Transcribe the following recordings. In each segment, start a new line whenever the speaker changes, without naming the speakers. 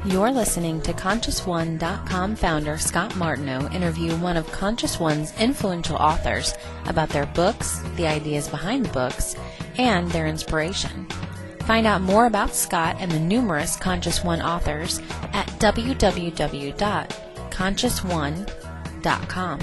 You're listening to ConsciousOne.com founder Scott Martineau interview one of Conscious One's influential authors about their books, the ideas behind the books, and their inspiration. Find out more about Scott and the numerous Conscious One authors at www.ConsciousOne.com.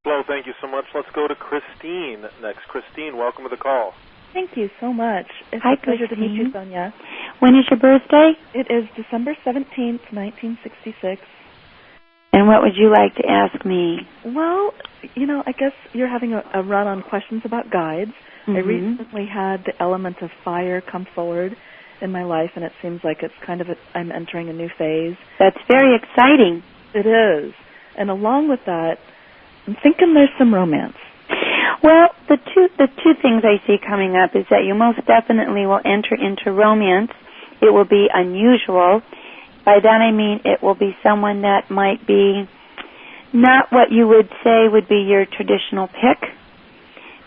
Hello, thank you so much. Let's go to Christine next. Christine, welcome to the call.
Thank you so much. It's
Hi,
a pleasure
Christine.
to meet you, Sonia.
When is your birthday?
It is December 17th, 1966.
And what would you like to ask me?
Well, I guess you're having a run on questions about guides.
Mm-hmm.
I recently had the element of fire come forward in my life, and it seems like it's I'm entering a new phase.
That's very exciting.
It is. And along with that, I'm thinking there's some romance.
Well, the two things I see coming up is that you most definitely will enter into romance. It will be unusual. By that I mean it will be someone that might be not what you would say would be your traditional pick.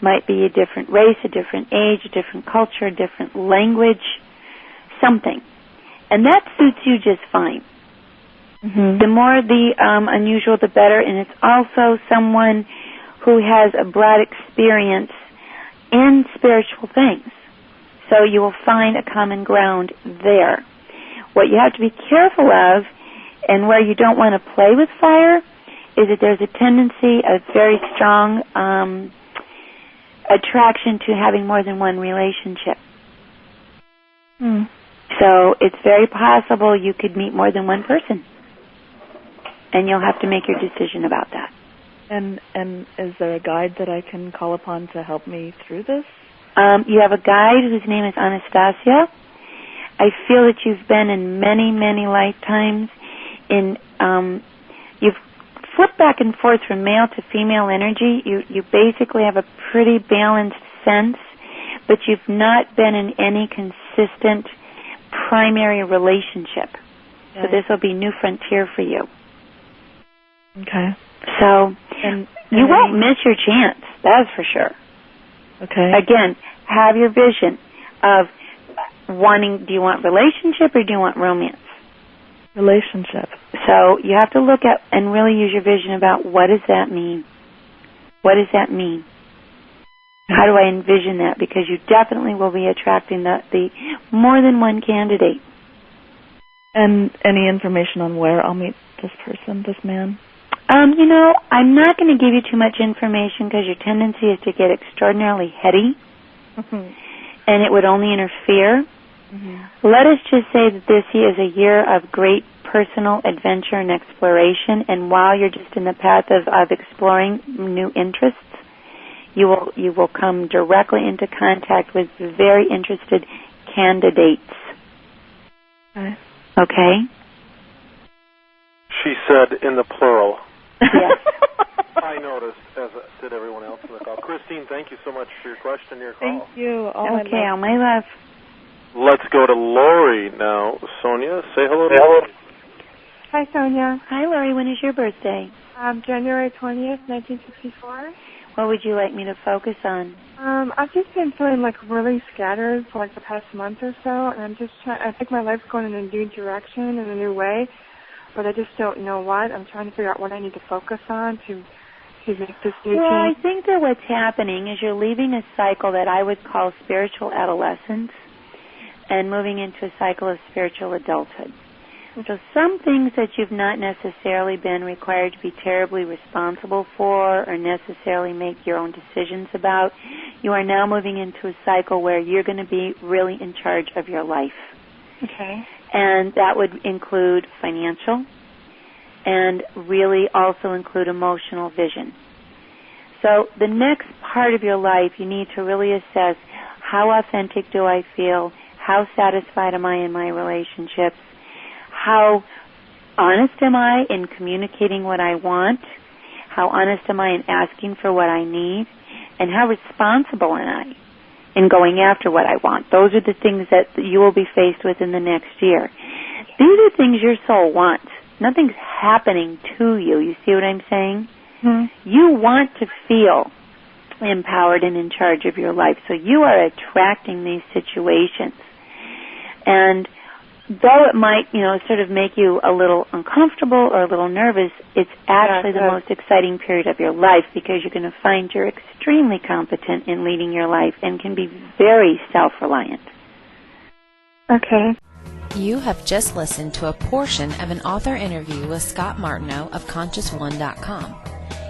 Might be a different race, a different age, a different culture, a different language, something. And that suits you just fine.
Mm-hmm.
The more the unusual, the better. And it's also someone who has a broad experience in spiritual things. So you will find a common ground there. What you have to be careful of, and where you don't want to play with fire, is that there's a tendency, a very strong attraction to having more than one relationship. So it's very possible you could meet more than one person. And you'll have to make your decision about that.
And is there a guide that I can call upon to help me through this?
You have a guide whose name is Anastasia. I feel that you've been in many, many lifetimes you've flipped back and forth from male to female energy. You basically have a pretty balanced sense, but you've not been in any consistent primary relationship.
Okay.
So this will be new frontier for you.
Okay.
So you won't miss your chance, that's for sure.
Okay.
Again, have your vision of do you want relationship or do you want romance?
Relationship.
So you have to look at and really use your vision about what does that mean? What does that mean? How do I envision that? Because you definitely will be attracting the more than one candidate.
And any information on where I'll meet this person, this man?
I'm not going to give you too much information because your tendency is to get extraordinarily heady, and it would only interfere. Let us just say that this is a year of great personal adventure and exploration, and while you're just in the path of exploring new interests, you will come directly into contact with very interested candidates. Okay?
She said in the plural.
Yes.
I noticed, as did everyone else in the call. Christine, thank you so much for your question, your call.
Thank you. All
my love.
Let's go to Lori now. Sonia, say hello. Hello.
Hi, Sonia.
Hi, Lori. When is your birthday?
January 20th, 1964.
What would you like me to focus on?
I've just been feeling really scattered for the past month or so, and I'm just I think my life's going in a new direction, in a new way, but I just don't know what. I'm trying to figure out what I need to focus on to make this new change.
Well, I think that what's happening is you're leaving a cycle that I would call spiritual adolescence and moving into a cycle of spiritual adulthood. So some things that you've not necessarily been required to be terribly responsible for or necessarily make your own decisions about, you are now moving into a cycle where you're going to be really in charge of your life.
Okay.
And that would include financial and really also include emotional vision. So the next part of your life, you need to really assess how authentic do I feel, how satisfied am I in my relationships, how honest am I in communicating what I want, how honest am I in asking for what I need, and how responsible am I in going after what I want. Those are the things that you will be faced with in the next year. These are things your soul wants. Nothing's happening to you. You see what I'm saying? Mm-hmm. You want to feel empowered and in charge of your life, so you are attracting these situations. And though it might, sort of make you a little uncomfortable or a little nervous, it's actually the most exciting period of your life because you're going to find you're extremely competent in leading your life and can be very self-reliant.
Okay.
You have just listened to a portion of an author interview with Scott Martineau of ConsciousOne.com.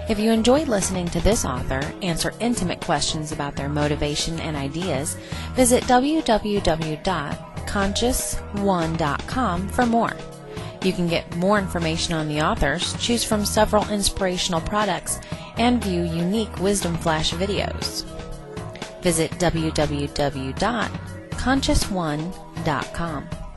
If you enjoyed listening to this author answer intimate questions about their motivation and ideas, visit www.consciousone.com for more. You can get more information on the authors, choose from several inspirational products, and view unique Wisdom Flash videos. Visit www.consciousone.com.